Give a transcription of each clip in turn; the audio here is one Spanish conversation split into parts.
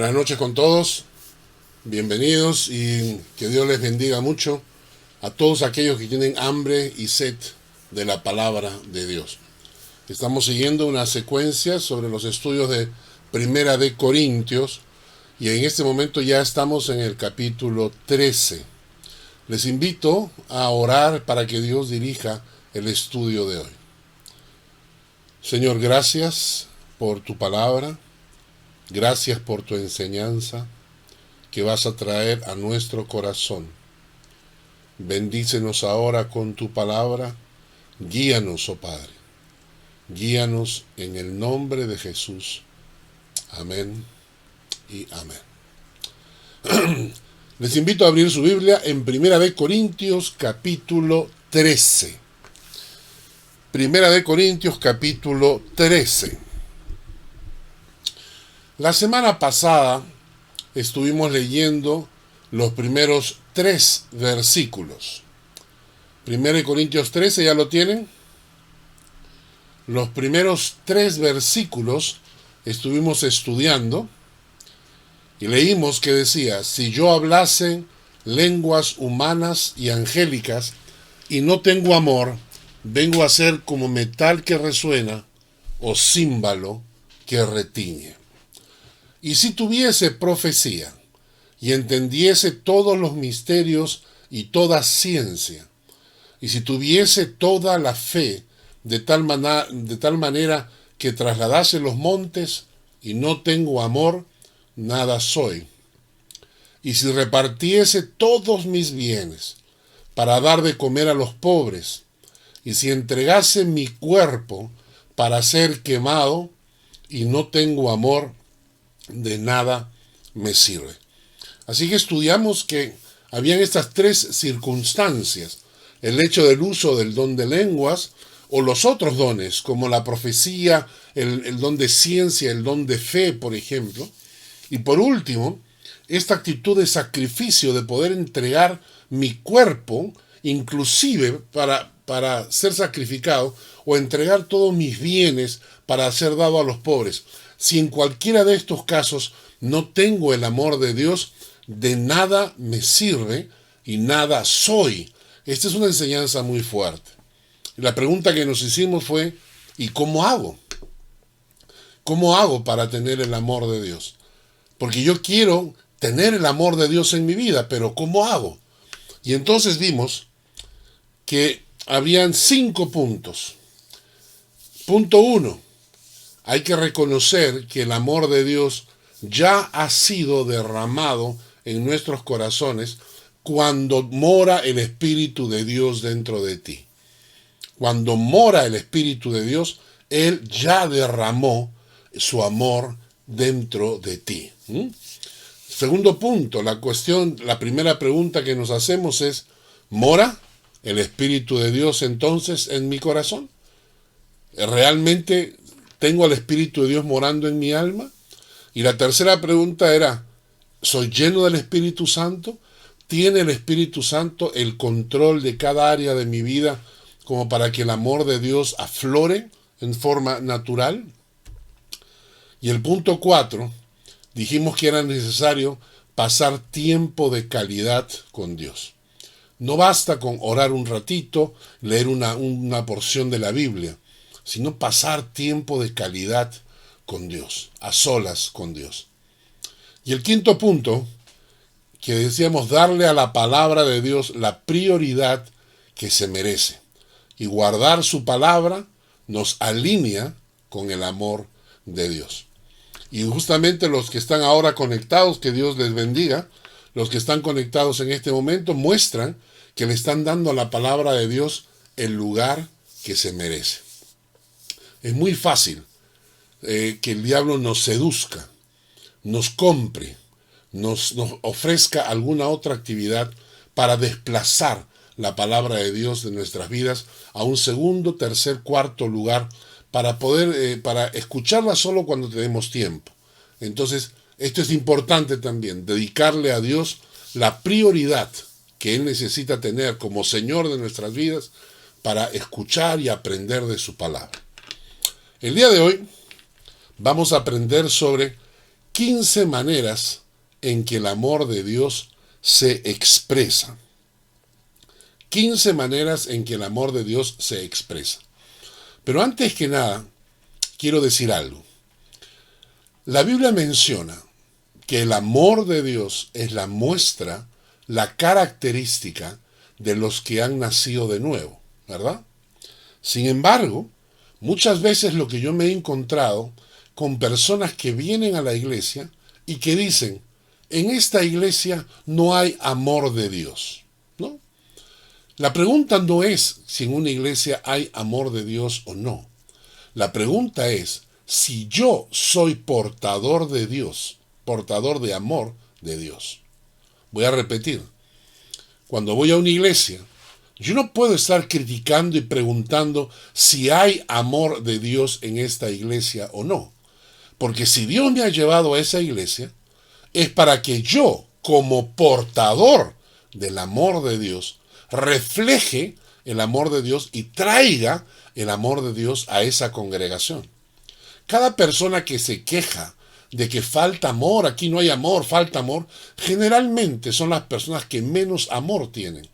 Buenas noches con todos, bienvenidos y que Dios les bendiga mucho a todos aquellos que tienen hambre y sed de la palabra de Dios. Estamos siguiendo una secuencia sobre los estudios de Primera de Corintios y en este momento ya estamos en el capítulo 13. Les invito a orar para que Dios dirija el estudio de hoy. Señor, gracias por tu palabra. Gracias por tu enseñanza que vas a traer a nuestro corazón. Bendícenos ahora con tu palabra. Guíanos, oh Padre. Guíanos en el nombre de Jesús. Amén y amén. Les invito a abrir su Biblia en Primera de Corintios capítulo 13. Primera de Corintios capítulo 13. La semana pasada estuvimos leyendo los primeros 3 versículos. 1 Corintios 13, ¿ya lo tienen? Los primeros 3 versículos estuvimos estudiando y leímos que decía: si yo hablase lenguas humanas y angélicas y no tengo amor, vengo a ser como metal que resuena o címbalo que retiñe. Y si tuviese profecía, y entendiese todos los misterios y toda ciencia, y si tuviese toda la fe de tal manera que trasladase los montes, y no tengo amor, nada soy. Y si repartiese todos mis bienes para dar de comer a los pobres, y si entregase mi cuerpo para ser quemado, y no tengo amor, de nada me sirve. Así que estudiamos que habían estas 3 circunstancias: el hecho del uso del don de lenguas o los otros dones, como la profecía, el don de ciencia, el don de fe, por ejemplo. Y por último, esta actitud de sacrificio, de poder entregar mi cuerpo, inclusive para ser sacrificado, o entregar todos mis bienes para ser dado a los pobres. Si en cualquiera de estos casos no tengo el amor de Dios, de nada me sirve y nada soy. Esta es una enseñanza muy fuerte. La pregunta que nos hicimos fue: ¿y cómo hago? ¿Cómo hago para tener el amor de Dios? Porque yo quiero tener el amor de Dios en mi vida, pero ¿cómo hago? Y entonces vimos que habían 5 puntos. Punto 1. Hay que reconocer que el amor de Dios ya ha sido derramado en nuestros corazones cuando mora el Espíritu de Dios dentro de ti. Cuando mora el Espíritu de Dios, Él ya derramó su amor dentro de ti. Segundo punto, la primera pregunta que nos hacemos es: ¿mora el Espíritu de Dios entonces en mi corazón? ¿Realmente tengo al Espíritu de Dios morando en mi alma? Y la tercera pregunta era: ¿soy lleno del Espíritu Santo? ¿Tiene el Espíritu Santo el control de cada área de mi vida como para que el amor de Dios aflore en forma natural? Y el punto 4, dijimos que era necesario pasar tiempo de calidad con Dios. No basta con orar un ratito, leer una porción de la Biblia, sino pasar tiempo de calidad con Dios, a solas con Dios. Y el quinto punto, que decíamos, darle a la palabra de Dios la prioridad que se merece. Y guardar su palabra nos alinea con el amor de Dios. Y justamente los que están ahora conectados, que Dios les bendiga, los que están conectados en este momento muestran que le están dando a la palabra de Dios el lugar que se merece. Es muy fácil que el diablo nos seduzca, nos compre, nos ofrezca alguna otra actividad para desplazar la palabra de Dios de nuestras vidas a un segundo, tercer, cuarto lugar, para escucharla solo cuando tenemos tiempo. Entonces, esto es importante también: dedicarle a Dios la prioridad que Él necesita tener como Señor de nuestras vidas para escuchar y aprender de su palabra. El día de hoy vamos a aprender sobre 15 maneras en que el amor de Dios se expresa. 15 maneras en que el amor de Dios se expresa. Pero antes que nada, quiero decir algo. La Biblia menciona que el amor de Dios es la muestra, la característica de los que han nacido de nuevo, ¿verdad? Sin embargo, muchas veces lo que yo me he encontrado con personas que vienen a la iglesia y que dicen, en esta iglesia no hay amor de Dios, ¿no? La pregunta no es si en una iglesia hay amor de Dios o no. La pregunta es si yo soy portador de Dios, portador de amor de Dios. Voy a repetir. Cuando voy a una iglesia, yo no puedo estar criticando y preguntando si hay amor de Dios en esta iglesia o no. Porque si Dios me ha llevado a esa iglesia, es para que yo, como portador del amor de Dios, refleje el amor de Dios y traiga el amor de Dios a esa congregación. Cada persona que se queja de que falta amor, aquí no hay amor, falta amor, generalmente son las personas que menos amor tienen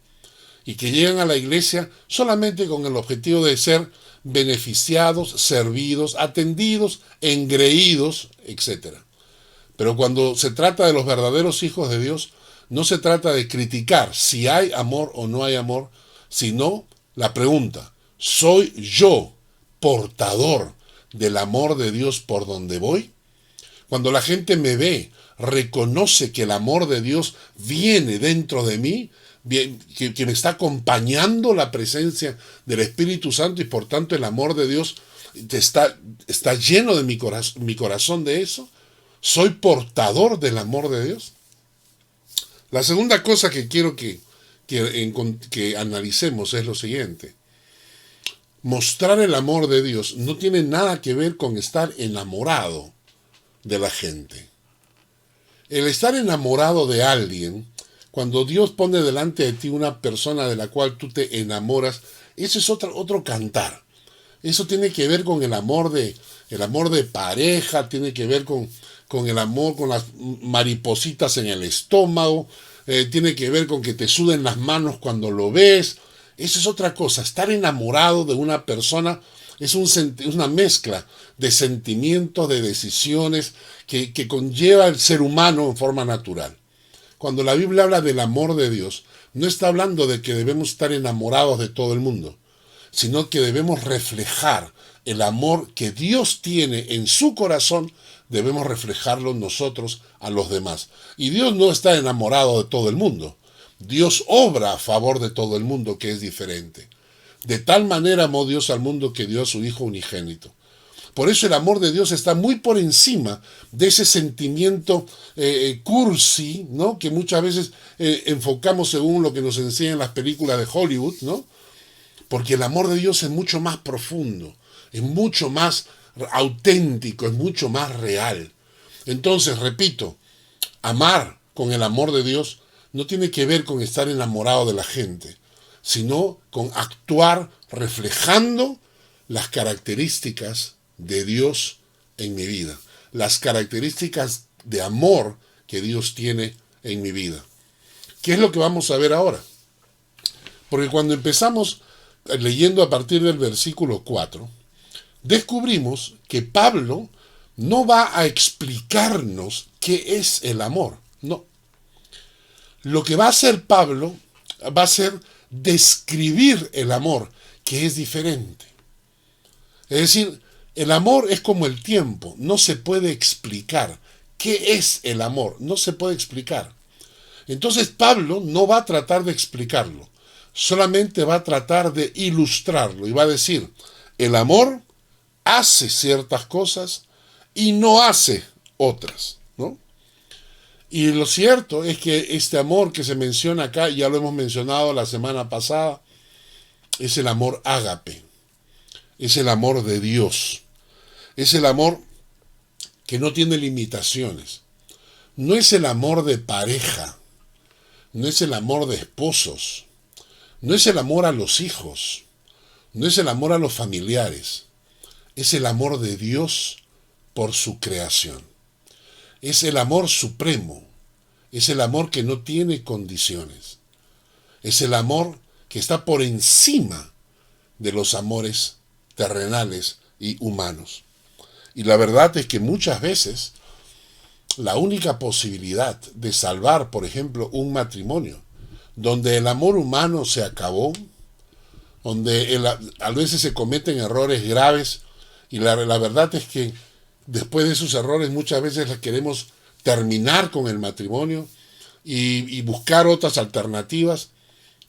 y que llegan a la iglesia solamente con el objetivo de ser beneficiados, servidos, atendidos, engreídos, etc. Pero cuando se trata de los verdaderos hijos de Dios, no se trata de criticar si hay amor o no hay amor, sino la pregunta, ¿soy yo portador del amor de Dios por donde voy? Cuando la gente me ve, reconoce que el amor de Dios viene dentro de mí, que me está acompañando la presencia del Espíritu Santo y por tanto el amor de Dios está lleno de mi corazón de eso. ¿Soy portador del amor de Dios? La segunda cosa que quiero que analicemos es lo siguiente. Mostrar el amor de Dios no tiene nada que ver con estar enamorado de la gente. El estar enamorado de alguien, cuando Dios pone delante de ti una persona de la cual tú te enamoras, eso es otro cantar. Eso tiene que ver con el amor de pareja, tiene que ver con el amor, con las maripositas en el estómago, tiene que ver con que te suden las manos cuando lo ves. Eso es otra cosa. Estar enamorado de una persona es una mezcla de sentimientos, de decisiones que conlleva el ser humano en forma natural. Cuando la Biblia habla del amor de Dios, no está hablando de que debemos estar enamorados de todo el mundo, sino que debemos reflejar el amor que Dios tiene en su corazón, debemos reflejarlo nosotros a los demás. Y Dios no está enamorado de todo el mundo. Dios obra a favor de todo el mundo, que es diferente. De tal manera amó Dios al mundo que dio a su Hijo unigénito. Por eso el amor de Dios está muy por encima de ese sentimiento cursi, ¿no? Que muchas veces enfocamos según lo que nos enseñan las películas de Hollywood, ¿no? Porque el amor de Dios es mucho más profundo, es mucho más auténtico, es mucho más real. Entonces, repito, amar con el amor de Dios no tiene que ver con estar enamorado de la gente, sino con actuar reflejando las características de Dios en mi vida, las características de amor que Dios tiene en mi vida. ¿Qué es lo que vamos a ver ahora? Porque cuando empezamos leyendo a partir del versículo 4, descubrimos que Pablo no va a explicarnos qué es el amor, no. Lo que va a hacer Pablo va a ser describir el amor, que es diferente. Es decir, el amor es como el tiempo, no se puede explicar. ¿Qué es el amor? No se puede explicar. Entonces Pablo no va a tratar de explicarlo, solamente va a tratar de ilustrarlo y va a decir, el amor hace ciertas cosas y no hace otras, ¿no? Y lo cierto es que este amor que se menciona acá, ya lo hemos mencionado la semana pasada, es el amor ágape, es el amor de Dios, es el amor que no tiene limitaciones, no es el amor de pareja, no es el amor de esposos, no es el amor a los hijos, no es el amor a los familiares, es el amor de Dios por su creación. es el amor supremo, es el amor que no tiene condiciones, es el amor que está por encima de los amores terrenales y humanos. Y la verdad es que muchas veces la única posibilidad de salvar, por ejemplo, un matrimonio donde el amor humano se acabó, donde a veces se cometen errores graves, y la verdad es que después de esos errores muchas veces queremos terminar con el matrimonio y buscar otras alternativas.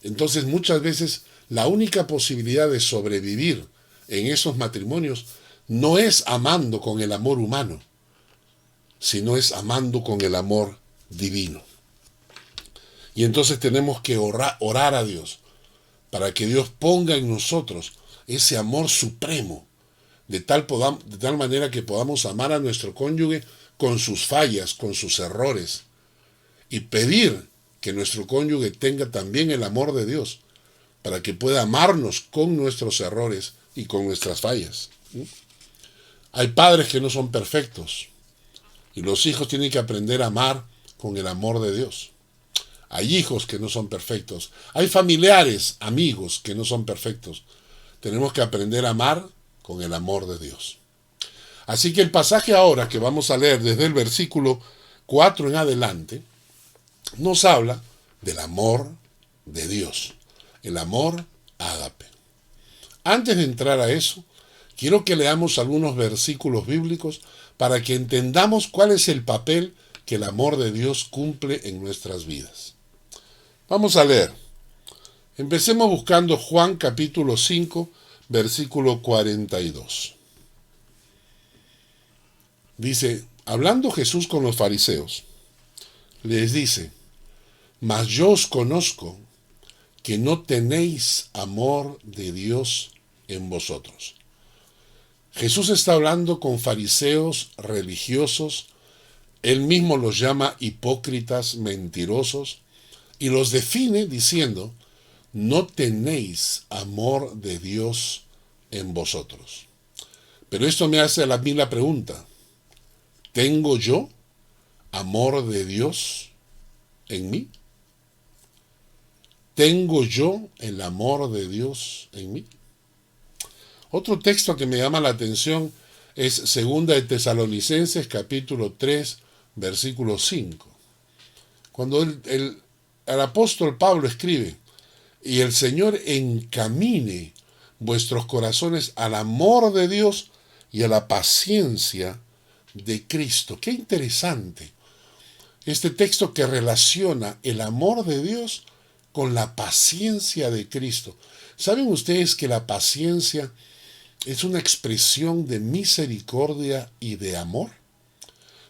Entonces muchas veces la única posibilidad de sobrevivir en esos matrimonios no es amando con el amor humano, sino es amando con el amor divino. Y entonces tenemos que orar a Dios para que Dios ponga en nosotros ese amor supremo, de tal manera que podamos amar a nuestro cónyuge con sus fallas, con sus errores, y pedir que nuestro cónyuge tenga también el amor de Dios, para que pueda amarnos con nuestros errores y con nuestras fallas. Hay padres que no son perfectos, y los hijos tienen que aprender a amar con el amor de Dios. Hay hijos que no son perfectos. Hay familiares, amigos que no son perfectos. Tenemos que aprender a amar con el amor de Dios. Así que el pasaje ahora que vamos a leer desde el versículo 4 en adelante, nos habla del amor de Dios, el amor ágape. Antes de entrar a eso, quiero que leamos algunos versículos bíblicos para que entendamos cuál es el papel que el amor de Dios cumple en nuestras vidas. Vamos a leer. Empecemos buscando Juan capítulo 5, versículo 42. Dice, hablando Jesús con los fariseos, les dice, mas yo os conozco que no tenéis amor de Dios en vosotros. Jesús está hablando con fariseos religiosos, él mismo los llama hipócritas, mentirosos, y los define diciendo, no tenéis amor de Dios en vosotros. Pero esto me hace a mí la pregunta, ¿tengo yo amor de Dios en mí? ¿Tengo yo el amor de Dios en mí? Otro texto que me llama la atención es 2 de Tesalonicenses capítulo 3, versículo 5. Cuando el apóstol Pablo escribe, y el Señor encamine vuestros corazones al amor de Dios y a la paciencia de Cristo. Qué interesante. Este texto que relaciona el amor de Dios con la paciencia de Cristo. ¿Saben ustedes que la paciencia es una expresión de misericordia y de amor?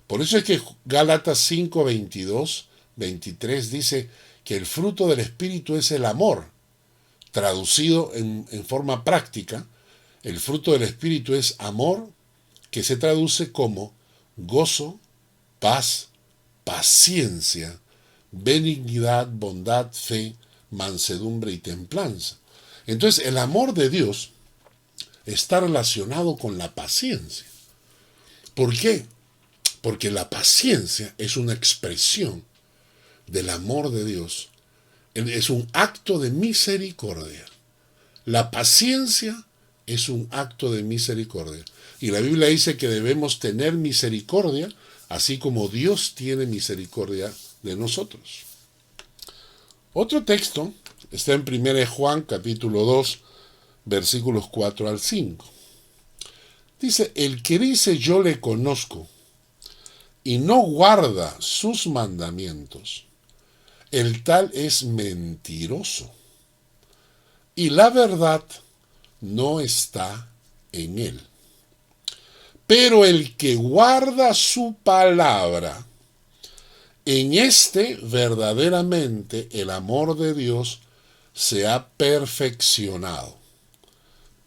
Por eso es que Gálatas 5, 22, 23 dice que el fruto del Espíritu es el amor. Traducido en forma práctica, el fruto del Espíritu es amor, que se traduce como gozo, paz, paciencia, benignidad, bondad, fe, mansedumbre y templanza. Entonces, el amor de Dios está relacionado con la paciencia. ¿Por qué? Porque la paciencia es una expresión del amor de Dios. Es un acto de misericordia. La paciencia es un acto de misericordia. Y la Biblia dice que debemos tener misericordia, así como Dios tiene misericordia de nosotros. Otro texto está en 1 Juan capítulo 2, versículos 4 al 5. Dice, el que dice yo le conozco y no guarda sus mandamientos, el tal es mentiroso, y la verdad no está en él. Pero el que guarda su palabra, en este verdaderamente el amor de Dios se ha perfeccionado.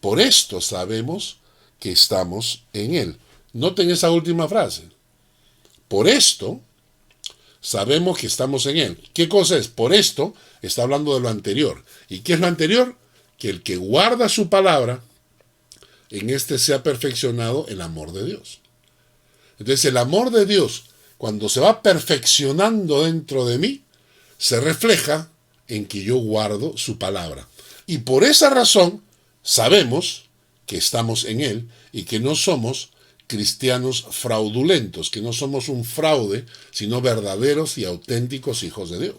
Por esto sabemos que estamos en él. Noten esa última frase. Por esto sabemos que estamos en él. ¿Qué cosa es? Por esto está hablando de lo anterior. ¿Y qué es lo anterior? Que el que guarda su palabra, en este se ha perfeccionado el amor de Dios. Entonces el amor de Dios cuando se va perfeccionando dentro de mí, se refleja en que yo guardo su palabra. Y por esa razón sabemos que estamos en Él y que no somos cristianos fraudulentos, que no somos un fraude, sino verdaderos y auténticos hijos de Dios.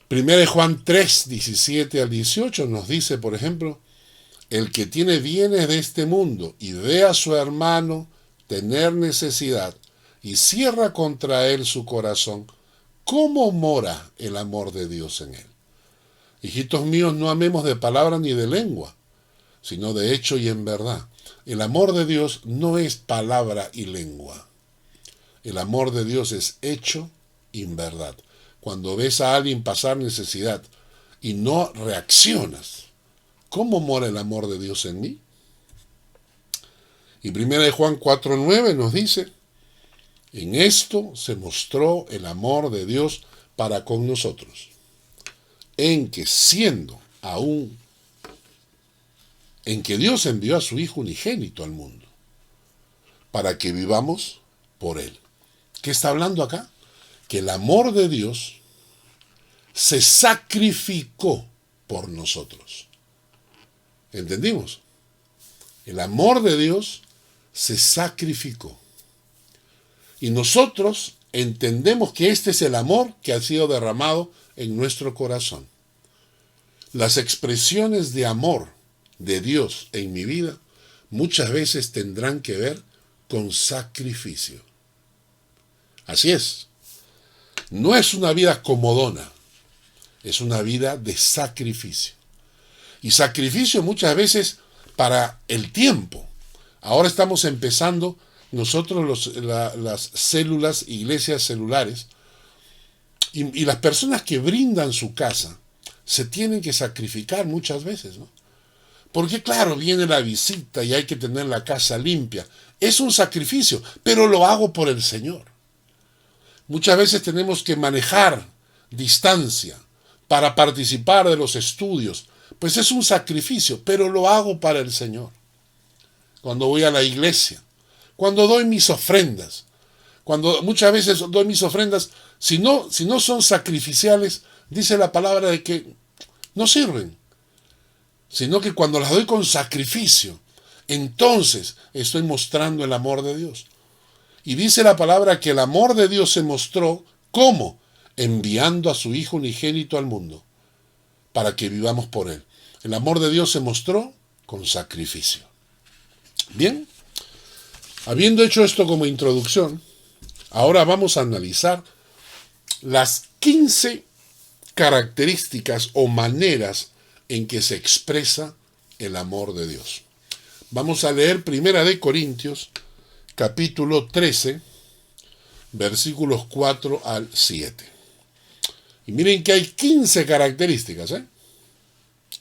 1 Juan 3, 17 al 18 nos dice, por ejemplo, el que tiene bienes de este mundo y ve a su hermano tener necesidad y cierra contra él su corazón, ¿cómo mora el amor de Dios en él? Hijitos míos, no amemos de palabra ni de lengua, sino de hecho y en verdad. El amor de Dios no es palabra y lengua. El amor de Dios es hecho y en verdad. Cuando ves a alguien pasar necesidad y no reaccionas, ¿cómo mora el amor de Dios en mí? Y 1 Juan 4:9 nos dice, en esto se mostró el amor de Dios para con nosotros, en que Dios envió a su Hijo unigénito al mundo, para que vivamos por Él. ¿Qué está hablando acá? Que el amor de Dios se sacrificó por nosotros. ¿Entendimos? El amor de Dios se sacrificó. Y nosotros entendemos que este es el amor que ha sido derramado en nuestro corazón. Las expresiones de amor de Dios en mi vida muchas veces tendrán que ver con sacrificio. Así es. No es una vida comodona, es una vida de sacrificio. Y sacrificio muchas veces para el tiempo. Ahora estamos empezando nosotros las células, iglesias celulares, y las personas que brindan su casa se tienen que sacrificar muchas veces, ¿no? Porque claro, viene la visita y hay que tener la casa limpia. Es un sacrificio, pero lo hago por el Señor. Muchas veces tenemos que manejar distancia para participar de los estudios. Pues es un sacrificio, pero lo hago para el Señor. Cuando voy a la iglesia, cuando doy mis ofrendas, cuando muchas veces doy mis ofrendas, si no son sacrificiales, dice la palabra de que no sirven. Sino que cuando las doy con sacrificio, entonces estoy mostrando el amor de Dios. Y dice la palabra que el amor de Dios se mostró, ¿cómo? Enviando a su Hijo unigénito al mundo, para que vivamos por Él. El amor de Dios se mostró con sacrificio. Bien, habiendo hecho esto como introducción, ahora vamos a analizar las 15 características o maneras en que se expresa el amor de Dios. Vamos a leer 1 Corintios, capítulo 13, versículos 4 al 7. Y miren que hay 15 características,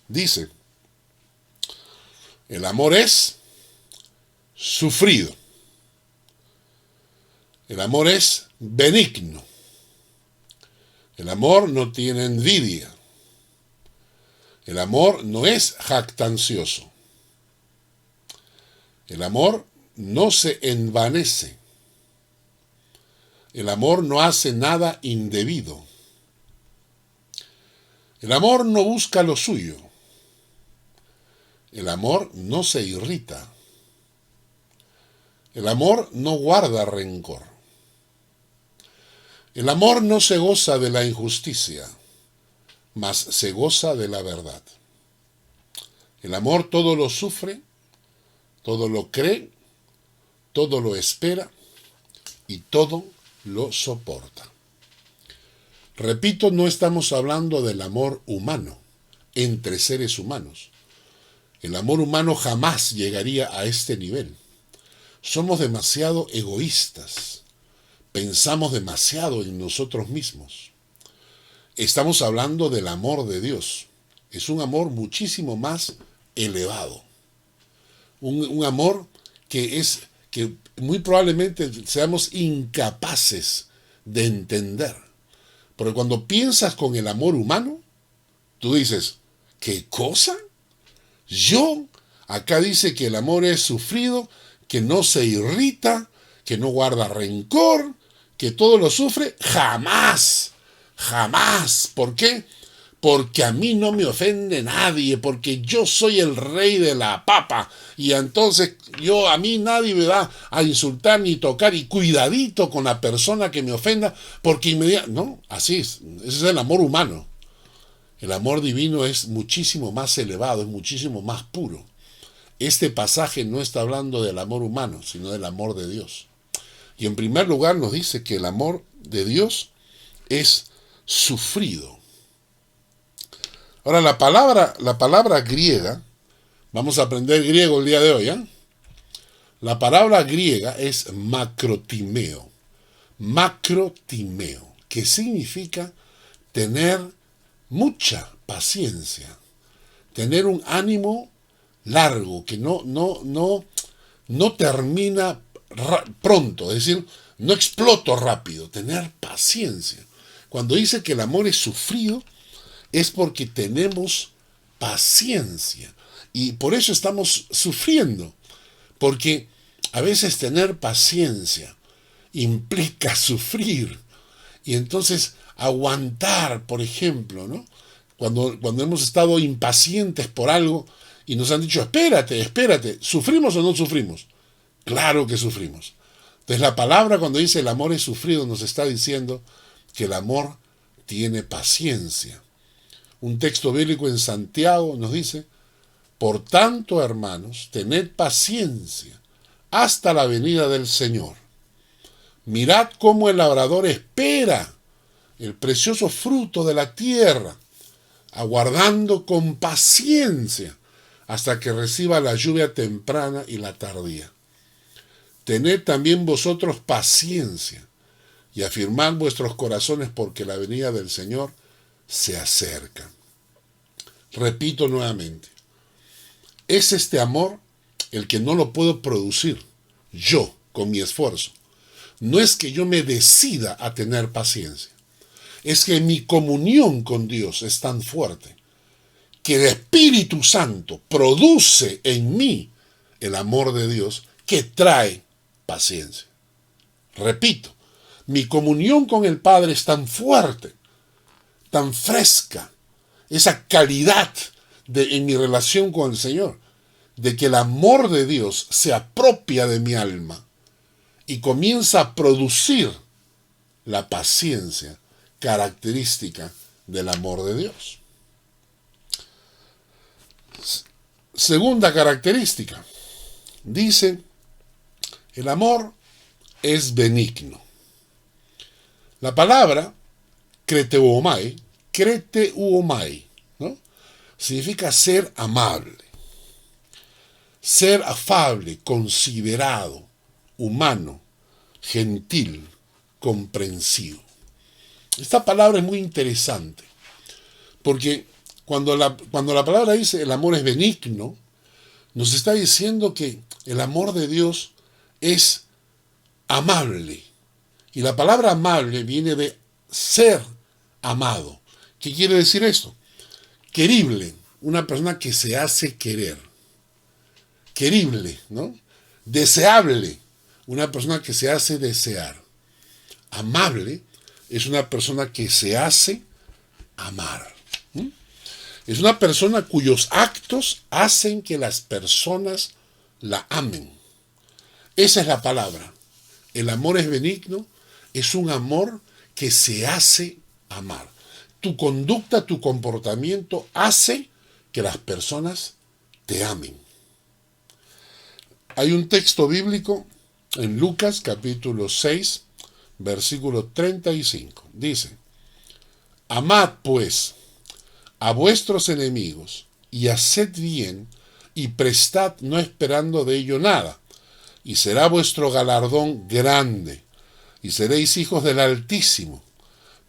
Dice, el amor es sufrido. El amor es benigno. El amor no tiene envidia. El amor no es jactancioso. El amor no se envanece. El amor no hace nada indebido. El amor no busca lo suyo. El amor no se irrita. El amor no guarda rencor. El amor no se goza de la injusticia, mas se goza de la verdad. El amor todo lo sufre, todo lo cree, todo lo espera y todo lo soporta. Repito, no estamos hablando del amor humano, entre seres humanos. El amor humano jamás llegaría a este nivel. Somos demasiado egoístas. Pensamos demasiado en nosotros mismos. Estamos hablando del amor de Dios. Es un amor muchísimo más elevado. Un amor que muy probablemente seamos incapaces de entender. Porque cuando piensas con el amor humano, tú dices, ¿qué cosa? Acá dice que el amor es sufrido, que no se irrita, que no guarda rencor, que todo lo sufre, jamás, jamás. ¿Por qué? Porque a mí no me ofende nadie, porque yo soy el rey de la papa, y entonces a mí nadie me va a insultar ni tocar, y cuidadito con la persona que me ofenda, porque inmediatamente, no, así es, ese es el amor humano. El amor divino es muchísimo más elevado, es muchísimo más puro. Este pasaje no está hablando del amor humano, sino del amor de Dios. Y en primer lugar nos dice que el amor de Dios es sufrido. Ahora la palabra griega, vamos a aprender griego el día de hoy, ¿eh? La palabra griega es macrotimeo. Macrotimeo, que significa tener mucha paciencia, tener un ánimo largo, que no termina pronto, es decir, no exploto rápido, tener paciencia. Cuando dice que el amor es sufrido, es porque tenemos paciencia. Y por eso estamos sufriendo. Porque a veces tener paciencia implica sufrir. Y entonces aguantar, por ejemplo, ¿no? Cuando hemos estado impacientes por algo y nos han dicho, espérate, ¿sufrimos o no sufrimos? Claro que sufrimos. Entonces la palabra cuando dice el amor es sufrido nos está diciendo que el amor tiene paciencia. Un texto bíblico en Santiago nos dice, por tanto, hermanos, tened paciencia hasta la venida del Señor. Mirad cómo el labrador espera el precioso fruto de la tierra, aguardando con paciencia hasta que reciba la lluvia temprana y la tardía. Tened también vosotros paciencia y afirmad vuestros corazones porque la venida del Señor se acerca. Repito nuevamente, es este amor el que no lo puedo producir yo con mi esfuerzo. No es que yo me decida a tener paciencia, es que mi comunión con Dios es tan fuerte que el Espíritu Santo produce en mí el amor de Dios que trae paciencia. Repito, mi comunión con el Padre es tan fuerte, tan fresca, esa calidad en mi relación con el Señor, de que el amor de Dios se apropia de mi alma y comienza a producir la paciencia característica del amor de Dios. Segunda característica, dice, el amor es benigno. La palabra kreteuomai, ¿no? Significa ser amable, ser afable, considerado, humano, gentil, comprensivo. Esta palabra es muy interesante, porque cuando la palabra dice el amor es benigno, nos está diciendo que el amor de Dios es amable. Y la palabra amable viene de ser amado. ¿Qué quiere decir esto? Querible, una persona que se hace querer. Querible, ¿no? Deseable, una persona que se hace desear. Amable es una persona que se hace amar. Es una persona cuyos actos hacen que las personas la amen. Esa es la palabra. El amor es benigno, es un amor que se hace amar. Tu conducta, tu comportamiento hace que las personas te amen. Hay un texto bíblico en Lucas capítulo 6, versículo 35. Dice, amad pues a vuestros enemigos y haced bien y prestad no esperando de ello nada, y será vuestro galardón grande, y seréis hijos del Altísimo,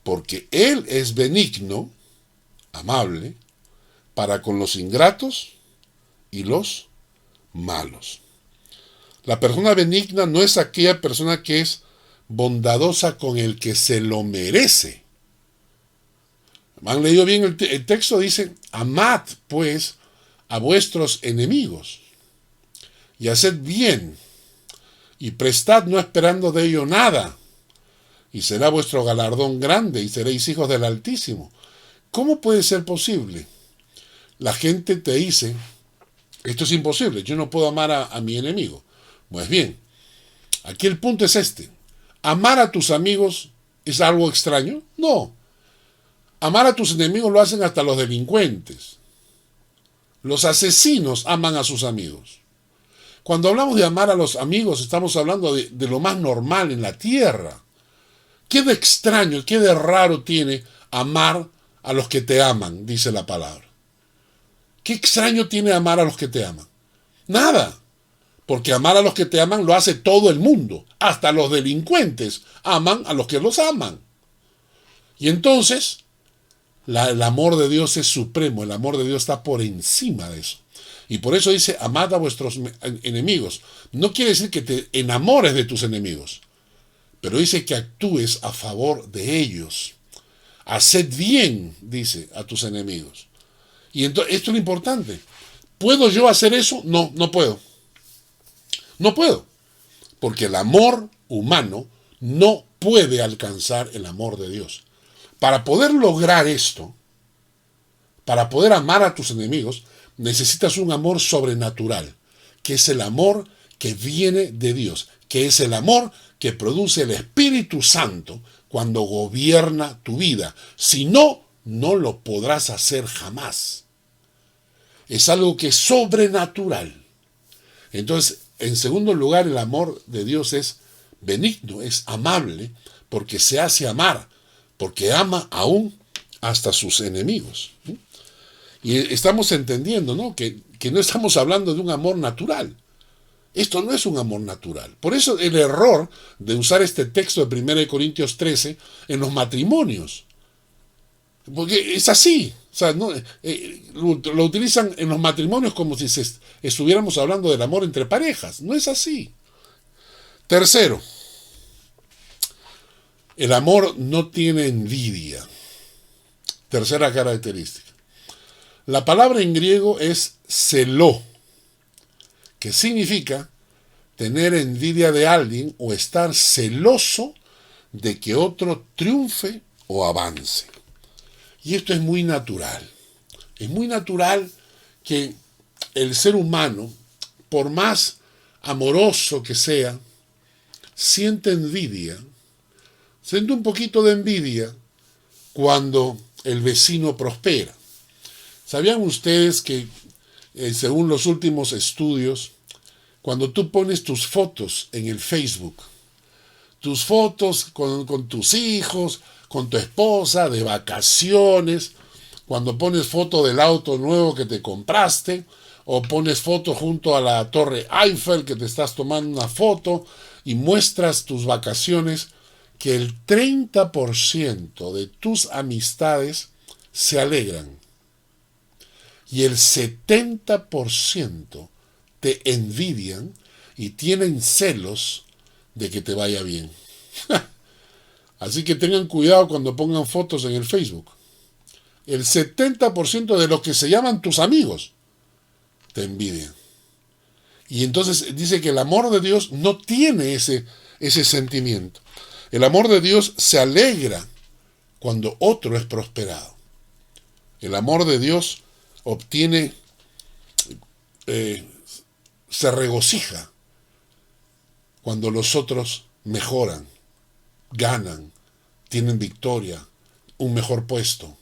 porque Él es benigno, amable, para con los ingratos y los malos. La persona benigna no es aquella persona que es bondadosa con el que se lo merece. ¿Han leído bien el texto? Dice, amad pues a vuestros enemigos y haced bien y prestad no esperando de ello nada, y será vuestro galardón grande, y seréis hijos del Altísimo. ¿Cómo puede ser posible? La gente te dice, esto es imposible, yo no puedo amar a mi enemigo. Pues bien, aquí el punto es este. ¿Amar a tus amigos es algo extraño? No. Amar a tus enemigos lo hacen hasta los delincuentes. Los asesinos aman a sus amigos. Cuando hablamos de amar a los amigos, estamos hablando de lo más normal en la tierra. ¿Qué de extraño, qué de raro tiene amar a los que te aman? Dice la palabra. ¿Qué extraño tiene amar a los que te aman? Nada. Porque amar a los que te aman lo hace todo el mundo. Hasta los delincuentes aman a los que los aman. Y entonces, el amor de Dios es supremo. El amor de Dios está por encima de eso. Y por eso dice, amad a vuestros enemigos. No quiere decir que te enamores de tus enemigos, pero dice que actúes a favor de ellos. Haced bien, dice, a tus enemigos. Y entonces, esto es lo importante. ¿Puedo yo hacer eso? No, no puedo. No puedo. Porque el amor humano no puede alcanzar el amor de Dios. Para poder lograr esto, para poder amar a tus enemigos, necesitas un amor sobrenatural, que es el amor que viene de Dios, que es el amor que produce el Espíritu Santo cuando gobierna tu vida. Si no, no lo podrás hacer jamás. Es algo que es sobrenatural. Entonces, en segundo lugar, el amor de Dios es benigno, es amable, porque se hace amar, porque ama aún hasta sus enemigos. Y estamos entendiendo, ¿no? Que no estamos hablando de un amor natural. Esto no es un amor natural. Por eso el error de usar este texto de 1 Corintios 13 en los matrimonios. Porque es así. O sea, no, lo utilizan en los matrimonios como si estuviéramos hablando del amor entre parejas. No es así. Tercero, el amor no tiene envidia. Tercera característica. La palabra en griego es celó, que significa tener envidia de alguien o estar celoso de que otro triunfe o avance. Y esto es muy natural. Es muy natural que el ser humano, por más amoroso que sea, siente envidia, siente un poquito de envidia cuando el vecino prospera. ¿Sabían ustedes que, según los últimos estudios, cuando tú pones tus fotos en el Facebook, tus fotos con tus hijos, con tu esposa, de vacaciones, cuando pones foto del auto nuevo que te compraste, o pones foto junto a la Torre Eiffel que te estás tomando una foto y muestras tus vacaciones, que el 30% de tus amistades se alegran y el 70% te envidian y tienen celos de que te vaya bien. Así que tengan cuidado cuando pongan fotos en el Facebook. El 70% de los que se llaman tus amigos te envidian. Y entonces dice que el amor de Dios no tiene ese sentimiento. El amor de Dios se alegra cuando otro es prosperado. El amor de Dios obtiene, se regocija cuando los otros mejoran, ganan, tienen victoria, un mejor puesto.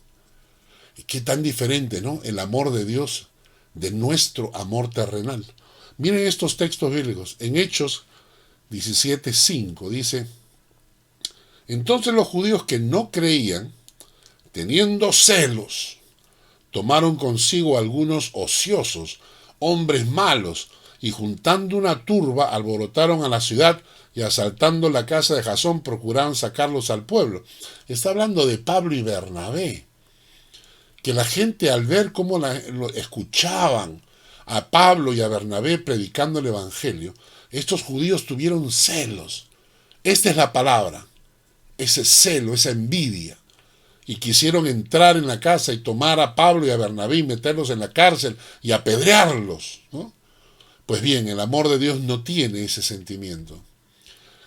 Y qué tan diferente, ¿no? El amor de Dios de nuestro amor terrenal. Miren estos textos bíblicos. En Hechos 17:5 dice: entonces los judíos que no creían, teniendo celos, tomaron consigo algunos ociosos, hombres malos, y juntando una turba alborotaron a la ciudad y asaltando la casa de Jasón procuraban sacarlos al pueblo. Está hablando de Pablo y Bernabé, que la gente al ver cómo lo escuchaban a Pablo y a Bernabé predicando el evangelio, estos judíos tuvieron celos. Esta es la palabra, ese celo, esa envidia. Y quisieron entrar en la casa y tomar a Pablo y a Bernabé y meterlos en la cárcel y apedrearlos, ¿no? Pues bien, el amor de Dios no tiene ese sentimiento.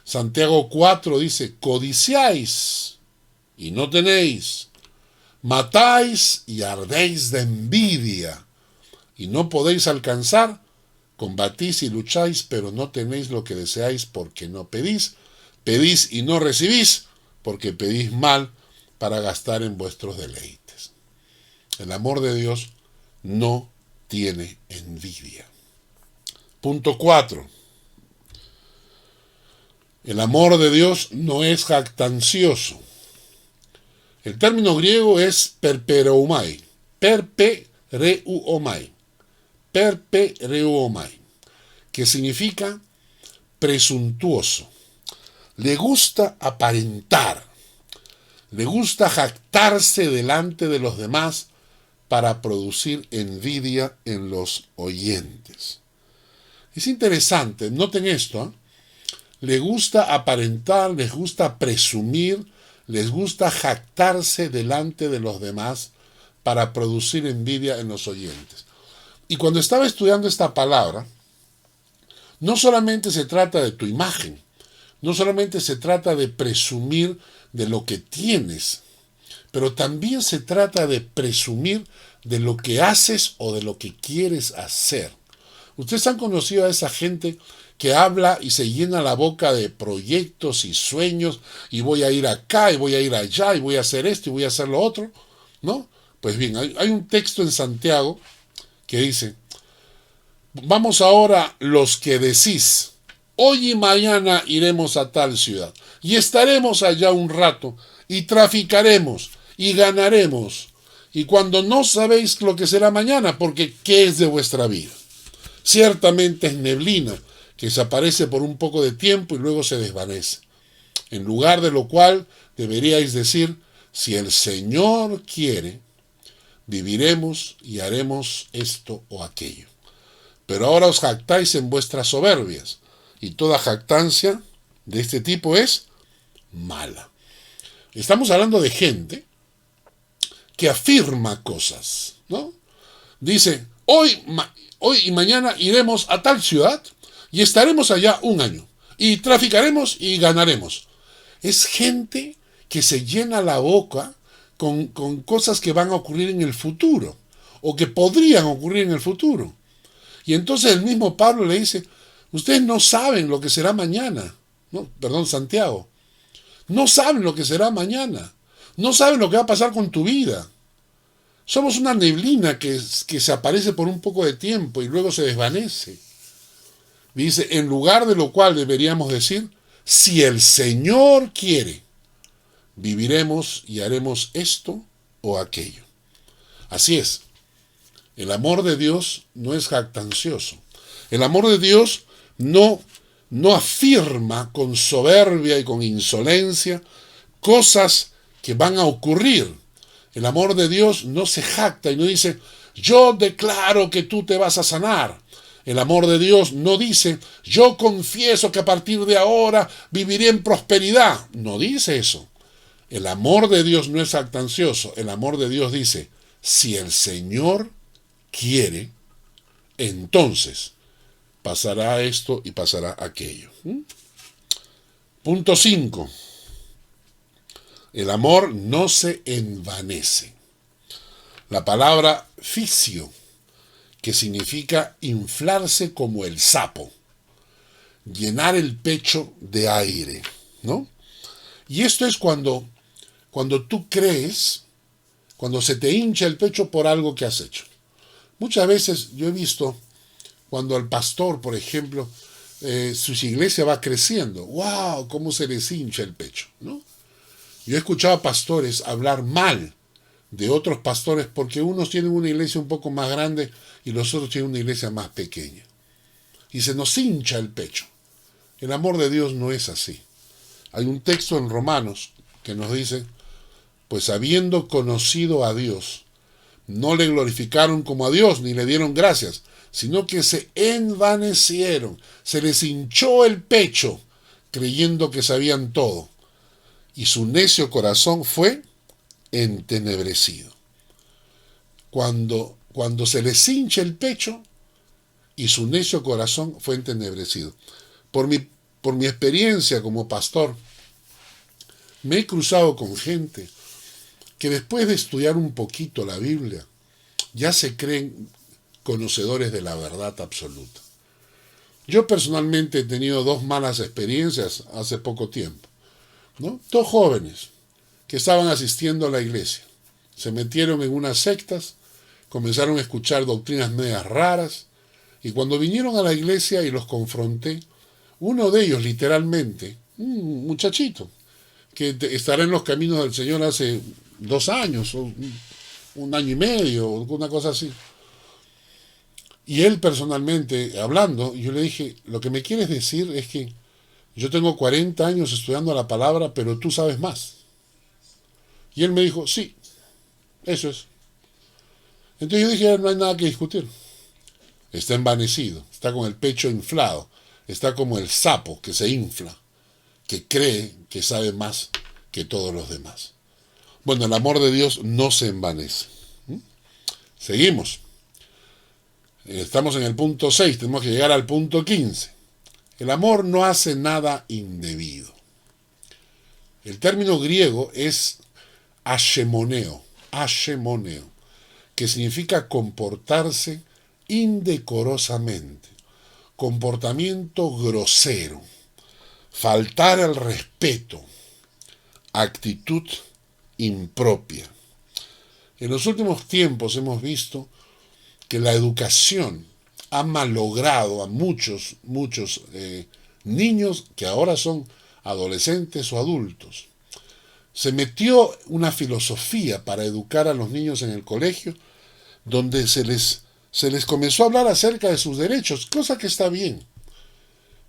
Santiago 4 dice, codiciáis y no tenéis, matáis y ardéis de envidia y no podéis alcanzar, combatís y lucháis, pero no tenéis lo que deseáis porque no pedís, pedís y no recibís, porque pedís mal para gastar en vuestros deleites. El amor de Dios no tiene envidia. Punto 4. El amor de Dios no es jactancioso. El término griego es perpereumai, perpereumai, que significa presuntuoso. Le gusta aparentar, le gusta jactarse delante de los demás para producir envidia en los oyentes. Es interesante, noten esto, le gusta aparentar, les gusta presumir, les gusta jactarse delante de los demás para producir envidia en los oyentes. Y cuando estaba estudiando esta palabra, no solamente se trata de tu imagen, no solamente se trata de presumir de lo que tienes, pero también se trata de presumir de lo que haces o de lo que quieres hacer. Ustedes han conocido a esa gente que habla y se llena la boca de proyectos y sueños, y voy a ir acá, y voy a ir allá, y voy a hacer esto, y voy a hacer lo otro, ¿no? Pues bien, hay un texto en Santiago que dice, vamos ahora los que decís, hoy y mañana iremos a tal ciudad, y estaremos allá un rato, y traficaremos, y ganaremos, y cuando no sabéis lo que será mañana, porque ¿qué es de vuestra vida? Ciertamente es neblina, que se aparece por un poco de tiempo y luego se desvanece. En lugar de lo cual deberíais decir, si el Señor quiere, viviremos y haremos esto o aquello. Pero ahora os jactáis en vuestras soberbias, y toda jactancia de este tipo es mala. Estamos hablando de gente que afirma cosas, ¿no? Dice, hoy y mañana iremos a tal ciudad y estaremos allá un año, y traficaremos y ganaremos. Es gente que se llena la boca con cosas que van a ocurrir en el futuro, o que podrían ocurrir en el futuro. Y entonces el mismo Pablo le dice, ustedes no saben lo que será mañana. No, perdón, Santiago. No saben lo que será mañana. No saben lo que va a pasar con tu vida. Somos una neblina que se aparece por un poco de tiempo y luego se desvanece. Dice, en lugar de lo cual deberíamos decir, si el Señor quiere, viviremos y haremos esto o aquello. Así es. El amor de Dios no es jactancioso. El amor de Dios no afirma con soberbia y con insolencia cosas que van a ocurrir. El amor de Dios no se jacta y no dice, yo declaro que tú te vas a sanar. El amor de Dios no dice, yo confieso que a partir de ahora viviré en prosperidad. No dice eso. El amor de Dios no es jactancioso. El amor de Dios dice, si el Señor quiere, entonces pasará esto y pasará aquello. Punto 5. El amor no se envanece. La palabra fisio, que significa inflarse como el sapo, llenar el pecho de aire, ¿no? Y esto es cuando tú crees, cuando se te hincha el pecho por algo que has hecho. Muchas veces yo he visto cuando al pastor, por ejemplo, su iglesia va creciendo, ¡wow! Cómo se les hincha el pecho, ¿no? Yo he escuchado a pastores hablar mal de otros pastores porque unos tienen una iglesia un poco más grande y los otros tienen una iglesia más pequeña. Y se nos hincha el pecho. El amor de Dios no es así. Hay un texto en Romanos que nos dice, pues habiendo conocido a Dios, no le glorificaron como a Dios ni le dieron gracias, sino que se envanecieron, se les hinchó el pecho creyendo que sabían todo. Y su necio corazón fue entenebrecido. Cuando se les hincha el pecho y su necio corazón fue entenebrecido. Por mi por mi experiencia como pastor, me he cruzado con gente que después de estudiar un poquito la Biblia, ya se creen conocedores de la verdad absoluta. Yo personalmente he tenido 2 malas experiencias hace poco tiempo, ¿no? 2 jóvenes que estaban asistiendo a la iglesia. Se metieron en unas sectas, comenzaron a escuchar doctrinas medias raras, y cuando vinieron a la iglesia y los confronté, uno de ellos literalmente, un muchachito, que estará en los caminos del Señor hace 2 años, o un año y medio, o una cosa así. Y él personalmente, hablando, yo le dije, lo que me quieres decir es que yo tengo 40 años estudiando la palabra, pero tú sabes más. Y él me dijo, sí, eso es. Entonces yo dije, no hay nada que discutir. Está envanecido, está con el pecho inflado, está como el sapo que se infla, que cree que sabe más que todos los demás. Bueno, el amor de Dios no se envanece. Seguimos. Estamos en el punto 6, tenemos que llegar al punto 15. El amor no hace nada indebido. El término griego es ashemoneo, que significa comportarse indecorosamente, comportamiento grosero, faltar al respeto, actitud impropia. En los últimos tiempos hemos visto que la educación ha malogrado a muchos niños que ahora son adolescentes o adultos. Se metió una filosofía para educar a los niños en el colegio donde se les comenzó a hablar acerca de sus derechos, cosa que está bien.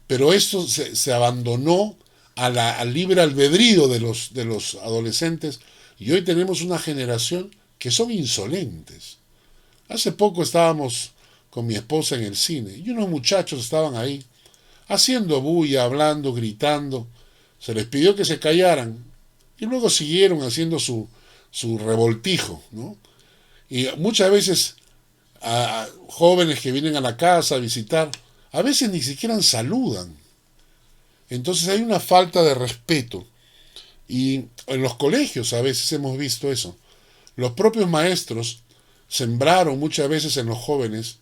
Pero esto se abandonó al libre albedrío de los adolescentes, y hoy tenemos una generación que son insolentes. Hace poco estábamos con mi esposa en el cine y unos muchachos estaban ahí haciendo bulla, hablando, gritando. Se les pidió que se callaran y luego siguieron haciendo su revoltijo, ¿no? Y muchas veces a jóvenes que vienen a la casa a visitar, a veces ni siquiera saludan. Entonces hay una falta de respeto. Y en los colegios a veces hemos visto eso. Los propios maestros sembraron muchas veces en los jóvenes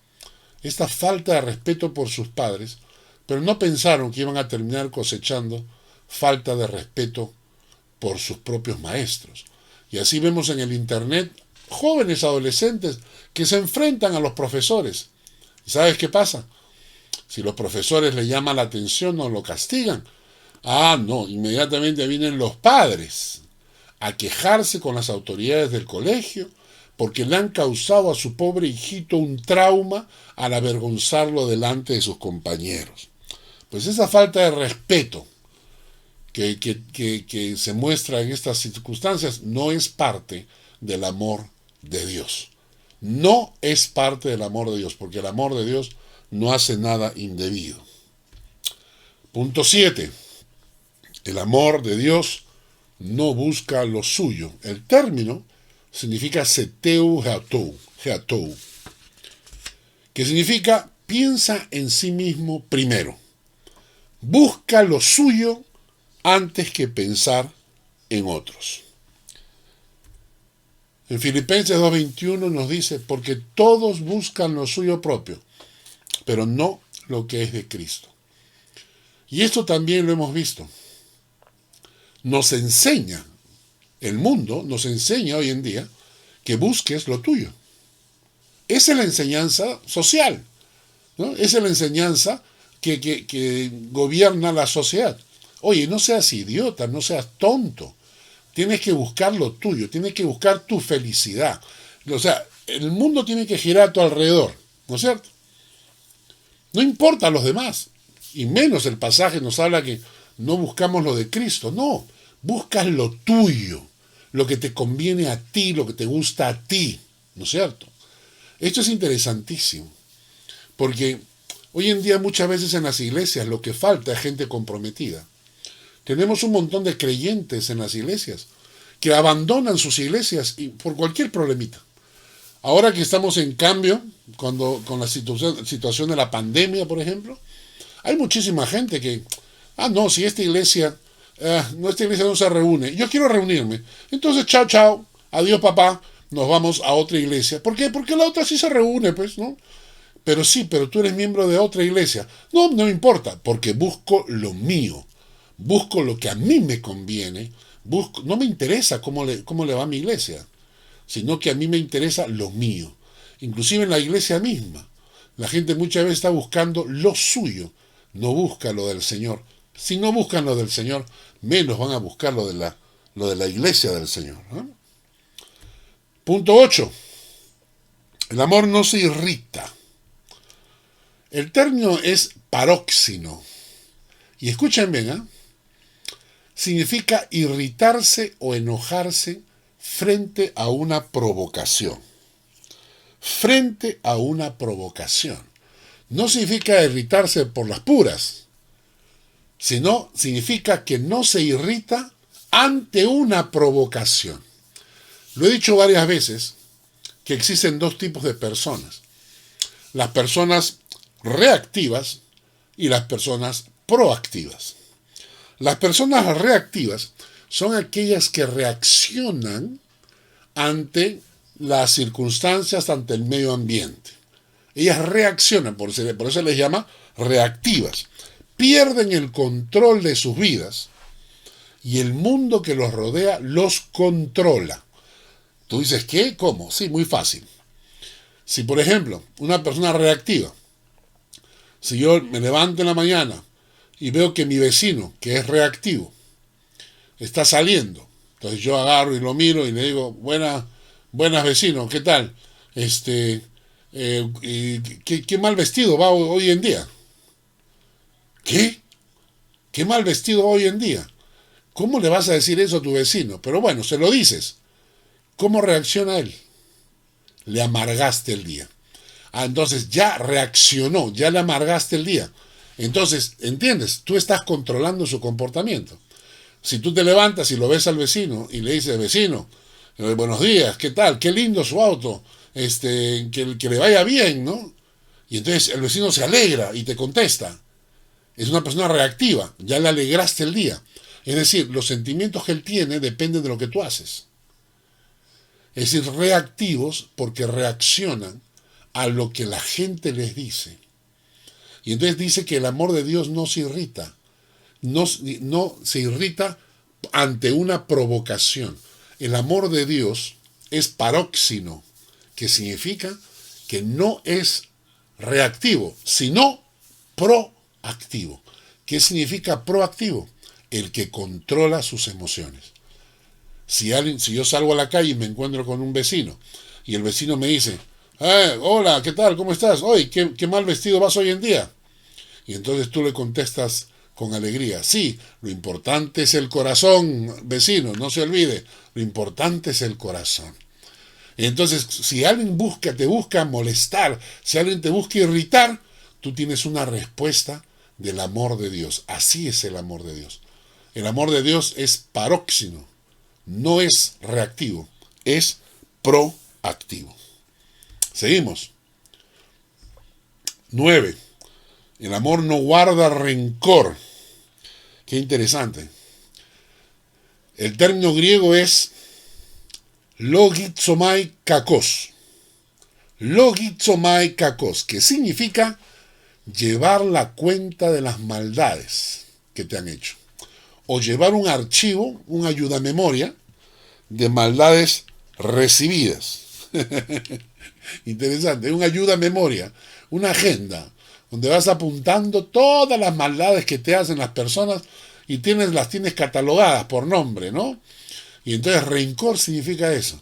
esta falta de respeto por sus padres, pero no pensaron que iban a terminar cosechando falta de respeto por sus propios maestros. Y así vemos en el internet jóvenes adolescentes que se enfrentan a los profesores. ¿Y sabes qué pasa? Si los profesores le llaman la atención o lo castigan, no, inmediatamente vienen los padres a quejarse con las autoridades del colegio porque le han causado a su pobre hijito un trauma al avergonzarlo delante de sus compañeros. Pues esa falta de respeto que se muestra en estas circunstancias no es parte del amor de Dios. No es parte del amor de Dios, porque el amor de Dios no hace nada indebido. Punto 7. El amor de Dios no busca lo suyo. El término significa seteu heatou, que significa piensa en sí mismo primero. Busca lo suyo antes que pensar en otros. En Filipenses 2:21 nos dice, porque todos buscan lo suyo propio, pero no lo que es de Cristo. Y esto también lo hemos visto. Nos enseña, el mundo nos enseña hoy en día que busques lo tuyo. Esa es la enseñanza social, ¿no? Esa es la enseñanza que gobierna la sociedad. Oye, no seas idiota, no seas tonto. Tienes que buscar lo tuyo, tienes que buscar tu felicidad. O sea, el mundo tiene que girar a tu alrededor, ¿no es cierto? No importa a los demás, y menos el pasaje nos habla que no buscamos lo de Cristo, no, buscas lo tuyo, lo que te conviene a ti, lo que te gusta a ti, ¿no es cierto? Esto es interesantísimo, porque hoy en día muchas veces en las iglesias lo que falta es gente comprometida. Tenemos un montón de creyentes en las iglesias que abandonan sus iglesias por cualquier problemita. Ahora que estamos en cambio, con la situación de la pandemia, por ejemplo, hay muchísima gente que Ah, no, si esta iglesia, esta iglesia no se reúne, yo quiero reunirme. Entonces, chao, chao, adiós papá, nos vamos a otra iglesia. ¿Por qué? Porque la otra sí se reúne, pues, ¿no? Pero sí, pero tú eres miembro de otra iglesia. No, no me importa, porque busco lo mío. Busco lo que a mí me conviene. No me interesa cómo le va a mi iglesia, sino que a mí me interesa lo mío. Inclusive en la iglesia misma. La gente muchas veces está buscando lo suyo, no busca lo del Señor. Si no buscan lo del Señor, menos van a buscar lo de la iglesia del Señor, ¿no? Punto 8. El amor no se irrita. El término es paróxino. Y escuchen bien, ¿eh? Significa irritarse o enojarse frente a una provocación. Frente a una provocación. No significa irritarse por las puras, sino significa que no se irrita ante una provocación. Lo he dicho varias veces que existen dos tipos de personas. Las personas reactivas y las personas proactivas. Las personas reactivas son aquellas que reaccionan ante las circunstancias, ante el medio ambiente. Ellas reaccionan, por eso les llama reactivas. Pierden el control de sus vidas y el mundo que los rodea los controla. Tú dices, ¿qué? ¿Cómo? Sí, muy fácil. Si, por ejemplo, una persona reactiva, si yo me levanto en la mañana y veo que mi vecino, que es reactivo, está saliendo, entonces yo agarro y lo miro y le digo, buenas vecinos, ¿qué tal? ¿Qué mal vestido va hoy en día? ¿Qué? ¿Qué mal vestido va hoy en día? ¿Cómo le vas a decir eso a tu vecino? Pero bueno, se lo dices. ¿Cómo reacciona él? Le amargaste el día. Ah, entonces ya reaccionó, ya le amargaste el día. Entonces, ¿entiendes? Tú estás controlando su comportamiento. Si tú te levantas y lo ves al vecino y le dices, vecino, buenos días, ¿qué tal? Qué lindo su auto, que le vaya bien, ¿no? Y entonces el vecino se alegra y te contesta. Es una persona reactiva, ya le alegraste el día. Es decir, los sentimientos que él tiene dependen de lo que tú haces. Es decir, reactivos porque reaccionan a lo que la gente les dice. Y entonces dice que el amor de Dios no se irrita. No se irrita ante una provocación. El amor de Dios es paróxino, que significa que no es reactivo, sino proactivo. ¿Qué significa proactivo? El que controla sus emociones. Si yo salgo a la calle y me encuentro con un vecino y el vecino me dice, hola, ¿qué tal? ¿Cómo estás? Oye, ¿qué mal vestido vas hoy en día? Y entonces tú le contestas con alegría, sí, lo importante es el corazón, vecino, no se olvide, lo importante es el corazón. Y entonces, si alguien te busca molestar, si alguien te busca irritar, tú tienes una respuesta del amor de Dios. Así es el amor de Dios. El amor de Dios es paróxino, no es reactivo, es proactivo. Seguimos. 9. El amor no guarda rencor. Qué interesante. El término griego es logizomai kakos. Logizomai kakos, que significa llevar la cuenta de las maldades que te han hecho. O llevar un archivo, un ayudamemoria de maldades recibidas. Interesante, un ayudamemoria, una agenda, donde vas apuntando todas las maldades que te hacen las personas y las tienes catalogadas por nombre, ¿no? Y entonces rencor significa eso.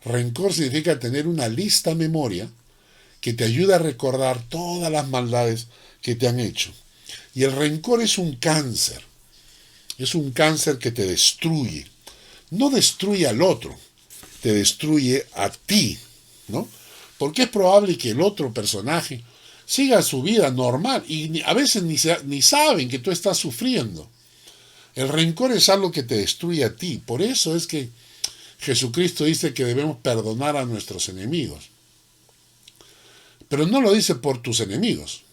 Rencor significa tener una lista memoria que te ayuda a recordar todas las maldades que te han hecho. Y el rencor es un cáncer. Es un cáncer que te destruye. No destruye al otro, te destruye a ti, ¿no? Porque es probable que el otro personaje siga su vida normal y a veces ni saben que tú estás sufriendo. El rencor es algo que te destruye a ti. Por eso es que Jesucristo dice que debemos perdonar a nuestros enemigos. Pero no lo dice por tus enemigos.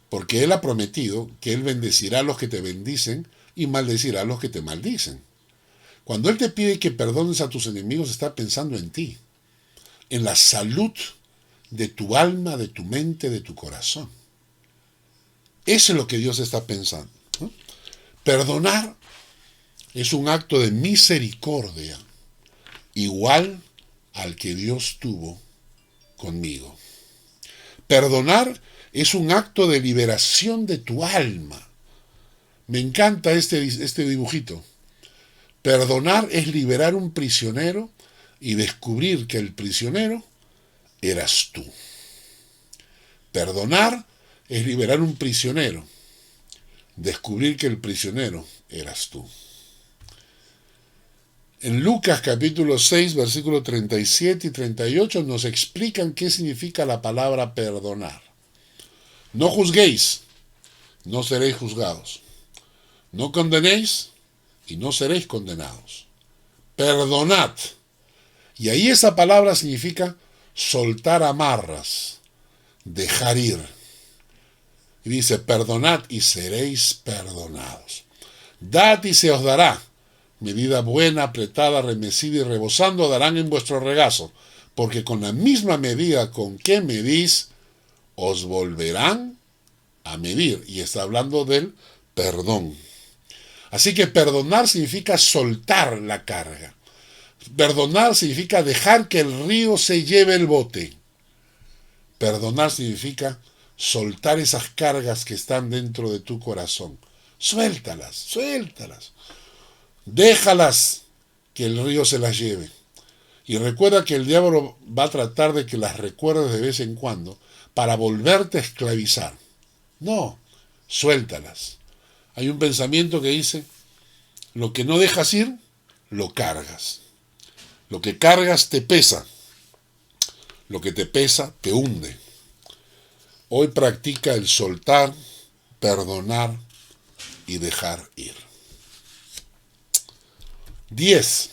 porque Él ha prometido que Él bendecirá a los que te bendicen y maldecirá a los que te maldicen. Cuando Él te pide que perdones a tus enemigos, está pensando en ti, en la salud de tu alma, de tu mente, de tu corazón. Eso es lo que Dios está pensando, ¿no? Perdonar es un acto de misericordia, igual al que Dios tuvo conmigo. Perdonar es un acto de liberación de tu alma. Me encanta este dibujito. Perdonar es liberar un prisionero y descubrir que el prisionero eras tú. Perdonar es liberar un prisionero, descubrir que el prisionero eras tú. En Lucas capítulo 6, versículos 37 y 38 nos explican qué significa la palabra perdonar. No juzguéis, no seréis juzgados. No condenéis y no seréis condenados. Perdonad. Y ahí esa palabra significa soltar amarras, dejar ir. Y dice, perdonad y seréis perdonados. Dad y se os dará. Medida buena, apretada, remecida y rebosando darán en vuestro regazo, porque con la misma medida con que medís, os volverán a medir. Y está hablando del perdón. Así que perdonar significa soltar la carga. Perdonar significa dejar que el río se lleve el bote. Perdonar significa soltar esas cargas que están dentro de tu corazón. Suéltalas, suéltalas. Déjalas que el río se las lleve. Y recuerda que el diablo va a tratar de que las recuerdes de vez en cuando para volverte a esclavizar. No, suéltalas. Hay un pensamiento que dice, lo que no dejas ir, lo cargas. Lo que cargas te pesa. Lo que te pesa te hunde. Hoy practica el soltar, perdonar y dejar ir. 10.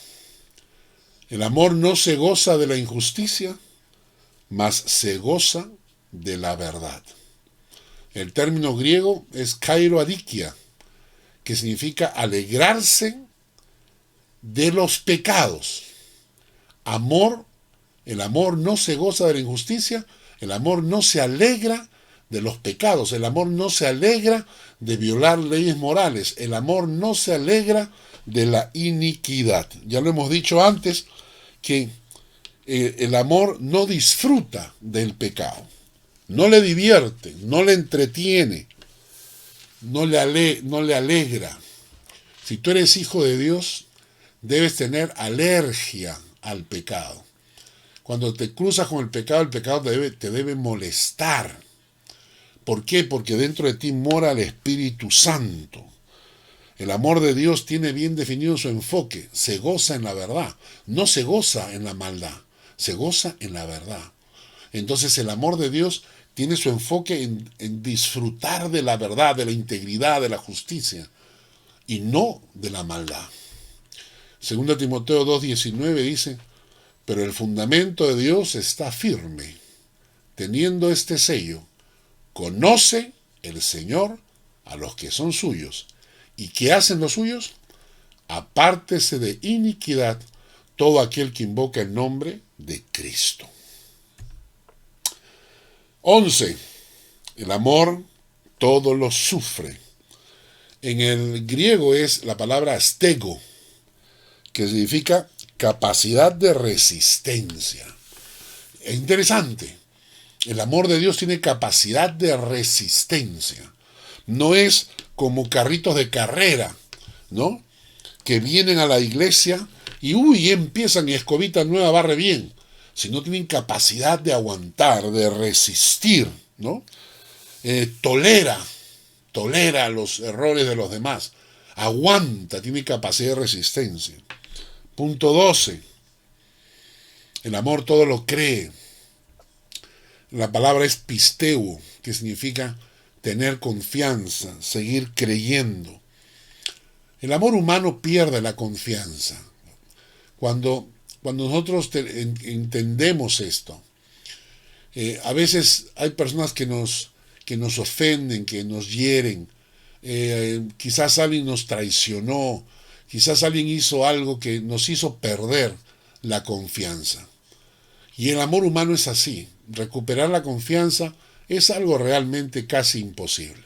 El amor no se goza de la injusticia, mas se goza de la verdad. El término griego es kairoadikia, que significa alegrarse de los pecados. El amor no se goza de la injusticia, el amor no se alegra de los pecados, el amor no se alegra de violar leyes morales, el amor no se alegra de la iniquidad. Ya lo hemos dicho antes, que el amor no disfruta del pecado, no le divierte, no le entretiene, no le alegra. Si tú eres hijo de Dios, debes tener alergia al pecado. Cuando te cruzas con el pecado te debe molestar. ¿Por qué? Porque dentro de ti mora el Espíritu Santo. El amor de Dios tiene bien definido su enfoque. Se goza en la verdad. No se goza en la maldad. Se goza en la verdad. Entonces el amor de Dios tiene su enfoque en disfrutar de la verdad, de la integridad, de la justicia. Y no de la maldad. 2 Timoteo 2:19 dice, pero el fundamento de Dios está firme, teniendo este sello, conoce el Señor a los que son suyos. ¿Y qué hacen los suyos? Apártese de iniquidad todo aquel que invoca el nombre de Cristo. 11. El amor todo lo sufre. En el griego es la palabra astego, que significa capacidad de resistencia. Es interesante. El amor de Dios tiene capacidad de resistencia. No es como carritos de carrera, ¿no? Que vienen a la iglesia y empiezan y escobita nueva barre bien. Sino tienen capacidad de aguantar, de resistir, ¿no? Tolera los errores de los demás. Aguanta, tiene capacidad de resistencia. Punto 12. El amor todo lo cree. La palabra es pisteu, que significa tener confianza, seguir creyendo. El amor humano pierde la confianza. Cuando nosotros entendemos esto, a veces hay personas que que nos ofenden, que nos hieren. Quizás alguien nos traicionó, quizás alguien hizo algo que nos hizo perder la confianza. Y el amor humano es así. Recuperar la confianza es algo realmente casi imposible.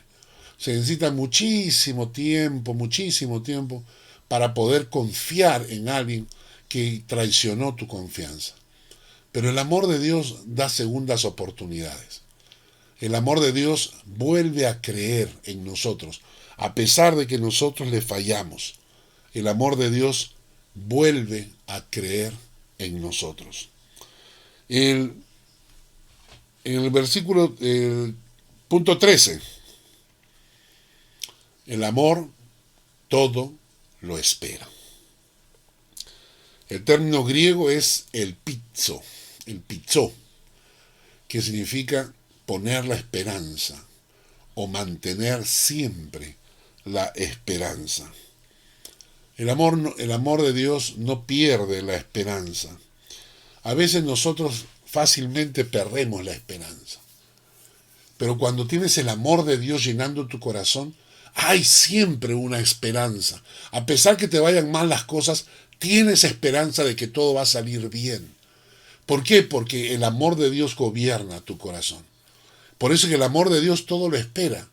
Se necesita muchísimo tiempo para poder confiar en alguien que traicionó tu confianza. Pero el amor de Dios da segundas oportunidades. El amor de Dios vuelve a creer en nosotros, a pesar de que nosotros le fallamos. El amor de Dios vuelve a creer en nosotros. En el versículo punto 13, el amor todo lo espera. El término griego es el pizo, que significa poner la esperanza o mantener siempre la esperanza. El amor de Dios no pierde la esperanza. A veces nosotros fácilmente perdemos la esperanza. Pero cuando tienes el amor de Dios llenando tu corazón, hay siempre una esperanza. A pesar que te vayan mal las cosas, tienes esperanza de que todo va a salir bien. ¿Por qué? Porque el amor de Dios gobierna tu corazón. Por eso que el amor de Dios todo lo espera.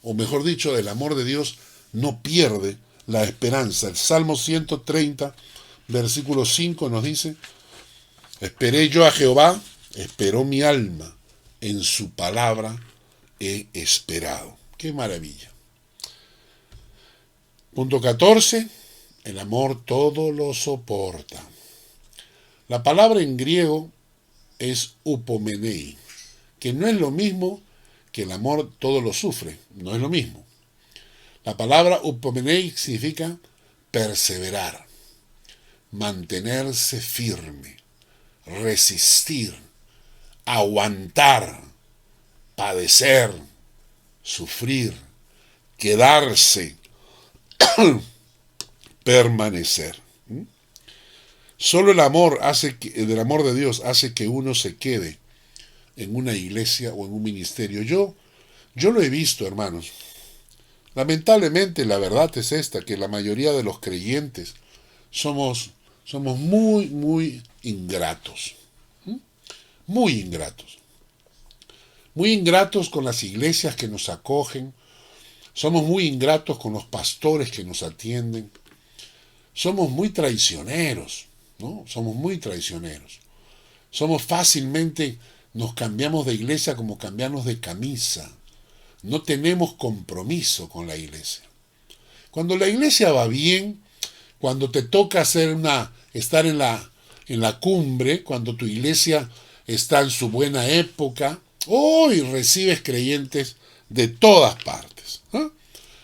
O mejor dicho, el amor de Dios no pierde la esperanza. El Salmo 130, versículo 5 nos dice: esperé yo a Jehová, esperó mi alma, en su palabra he esperado. ¡Qué maravilla! Punto 14. El amor todo lo soporta. La palabra en griego es upomenei, que no es lo mismo que el amor todo lo sufre, no es lo mismo. La palabra upomenei significa perseverar, mantenerse firme, resistir, aguantar, padecer, sufrir, quedarse, permanecer. Solo el amor del amor de Dios hace que uno se quede en una iglesia o en un ministerio. Yo lo he visto, hermanos. Lamentablemente la verdad es esta, que la mayoría de los creyentes somos muy ingratos. Muy ingratos. Muy ingratos con las iglesias que nos acogen. Somos muy ingratos con los pastores que nos atienden. Somos muy traicioneros, ¿no? Somos muy traicioneros. Nos cambiamos de iglesia como cambiarnos de camisa. No tenemos compromiso con la iglesia. Cuando la iglesia va bien, cuando te toca estar en la cumbre, cuando tu iglesia está en su buena época, hoy recibes creyentes de todas partes.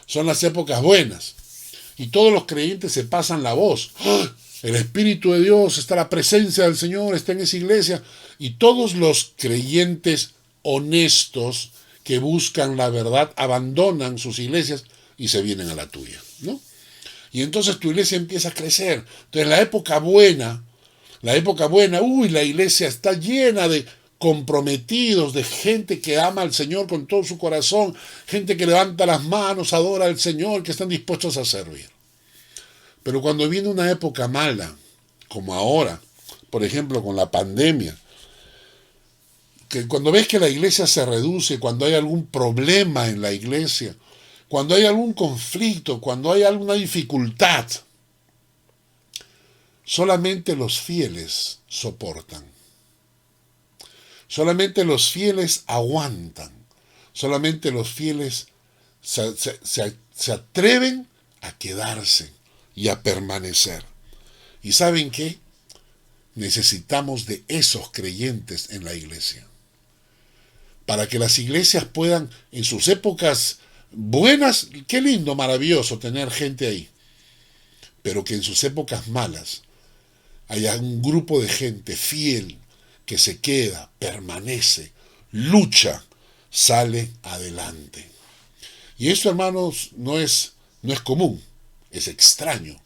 Son las épocas buenas. Y todos los creyentes se pasan la voz. El Espíritu de Dios está, la presencia del Señor está en esa iglesia. Y todos los creyentes honestos que buscan la verdad abandonan sus iglesias y se vienen a la tuya, ¿no? Y entonces tu iglesia empieza a crecer. Entonces la época buena, la iglesia está llena de comprometidos, de gente que ama al Señor con todo su corazón, gente que levanta las manos, adora al Señor, que están dispuestos a servir. Pero cuando viene una época mala, como ahora, por ejemplo con la pandemia, que cuando ves que la iglesia se reduce, cuando hay algún problema en la iglesia, cuando hay algún conflicto, cuando hay alguna dificultad, solamente los fieles soportan. Solamente los fieles aguantan. Solamente los fieles se atreven a quedarse y a permanecer. ¿Y saben qué? Necesitamos de esos creyentes en la iglesia. Para que las iglesias puedan, en sus épocas buenas, qué lindo, maravilloso tener gente ahí. Pero que en sus épocas malas haya un grupo de gente fiel que se queda, permanece, lucha, sale adelante. Y eso, hermanos, no es común, es extraño.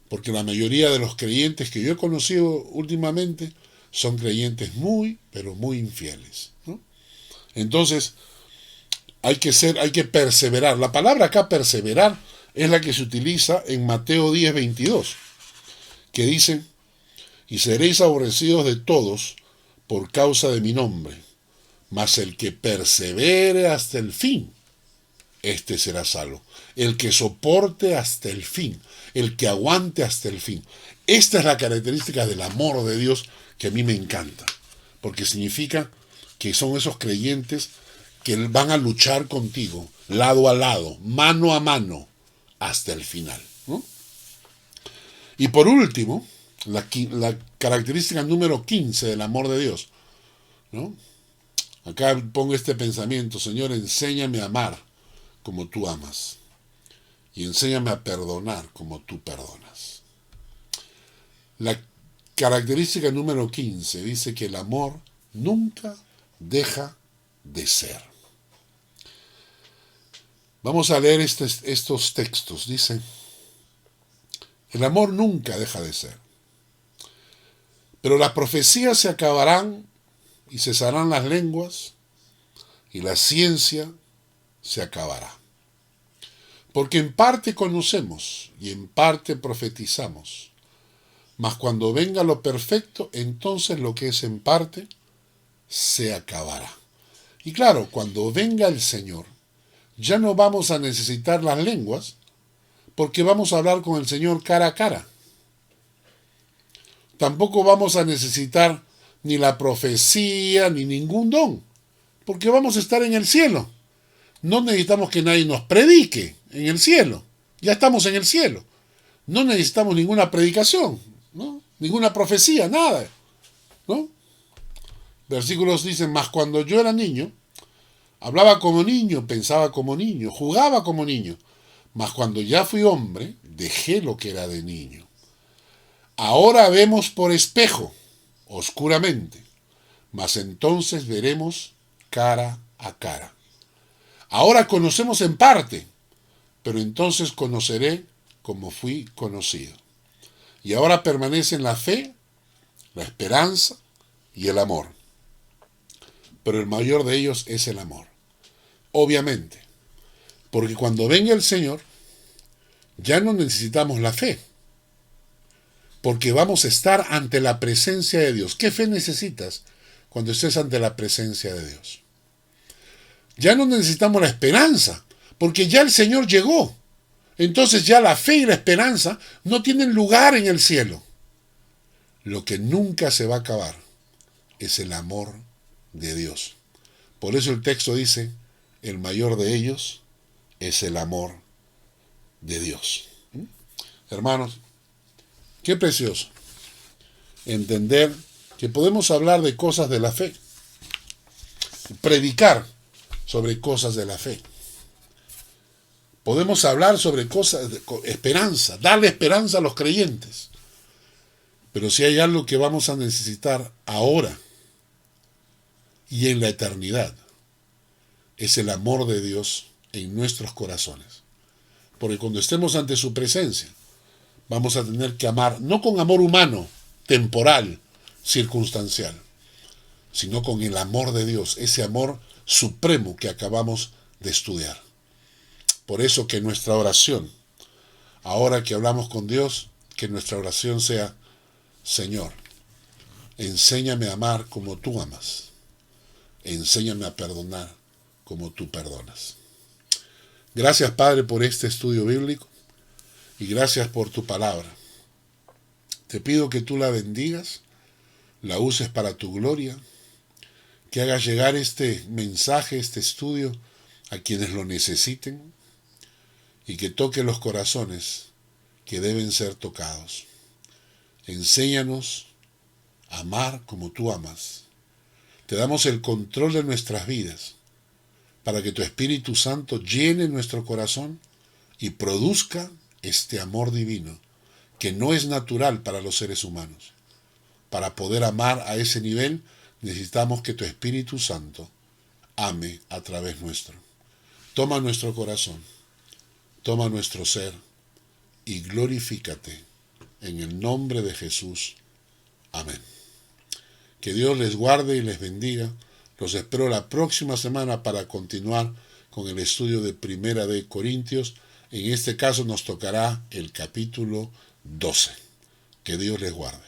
Porque la mayoría de los creyentes que yo he conocido últimamente son creyentes muy, pero muy infieles, ¿no? Entonces, hay que perseverar. La palabra acá perseverar es la que se utiliza en Mateo 10:22, que dice: y seréis aborrecidos de todos por causa de mi nombre, mas el que persevere hasta el fin, este será salvo. El que soporte hasta el fin, el que aguante hasta el fin. Esta es la característica del amor de Dios que a mí me encanta, porque significa que son esos creyentes que van a luchar contigo, lado a lado, mano a mano, hasta el final, ¿no? Y por último, la característica número 15 del amor de Dios, ¿no? Acá pongo este pensamiento: Señor, enséñame a amar como tú amas, y enséñame a perdonar como tú perdonas. La característica número 15 dice que el amor nunca deja de ser. Vamos a leer estos textos. Dice: el amor nunca deja de ser, pero las profecías se acabarán y cesarán las lenguas, y la ciencia se acabará. Porque en parte conocemos y en parte profetizamos, mas cuando venga lo perfecto, entonces lo que es en parte se acabará. Y claro, cuando venga el Señor, ya no vamos a necesitar las lenguas, porque vamos a hablar con el Señor cara a cara. Tampoco vamos a necesitar ni la profecía, ni ningún don, porque vamos a estar en el cielo. No necesitamos que nadie nos predique en el cielo. Ya estamos en el cielo. No necesitamos ninguna predicación, ¿no? Ninguna profecía, nada, ¿no? Versículos dicen: mas cuando yo era niño, hablaba como niño, pensaba como niño, jugaba como niño. Mas cuando ya fui hombre, dejé lo que era de niño. Ahora vemos por espejo, oscuramente, mas entonces veremos cara a cara. Ahora conocemos en parte, pero entonces conoceré como fui conocido. Y ahora permanecen la fe, la esperanza y el amor. Pero el mayor de ellos es el amor. Obviamente, porque cuando venga el Señor, ya no necesitamos la fe, porque vamos a estar ante la presencia de Dios. ¿Qué fe necesitas cuando estés ante la presencia de Dios? Ya no necesitamos la esperanza, porque ya el Señor llegó. Entonces ya la fe y la esperanza no tienen lugar en el cielo. Lo que nunca se va a acabar es el amor de Dios. Por eso el texto dice: el mayor de ellos es el amor de Dios. Hermanos, qué precioso entender que podemos hablar de cosas de la fe, predicar sobre cosas de la fe. Podemos hablar sobre cosas de esperanza, darle esperanza a los creyentes. Pero si hay algo que vamos a necesitar ahora y en la eternidad, es el amor de Dios en nuestros corazones. Porque cuando estemos ante su presencia, vamos a tener que amar, no con amor humano, temporal, circunstancial, sino con el amor de Dios, ese amor supremo que acabamos de estudiar. Por eso que nuestra oración, ahora que hablamos con Dios, que nuestra oración sea: Señor, enséñame a amar como tú amas, enséñame a perdonar como tú perdonas. Gracias, Padre, por este estudio bíblico y gracias por tu palabra. Te pido que tú la bendigas, la uses para tu gloria, que hagas llegar este mensaje, este estudio, a quienes lo necesiten, y que toque los corazones que deben ser tocados. Enséñanos a amar como tú amas. Te damos el control de nuestras vidas, para que tu Espíritu Santo llene nuestro corazón y produzca este amor divino, que no es natural para los seres humanos. Para poder amar a ese nivel, necesitamos que tu Espíritu Santo ame a través nuestro. Toma nuestro corazón, toma nuestro ser y glorifícate en el nombre de Jesús. Amén. Que Dios les guarde y les bendiga. Los espero la próxima semana para continuar con el estudio de Primera de Corintios. En este caso nos tocará el capítulo 12. Que Dios les guarde.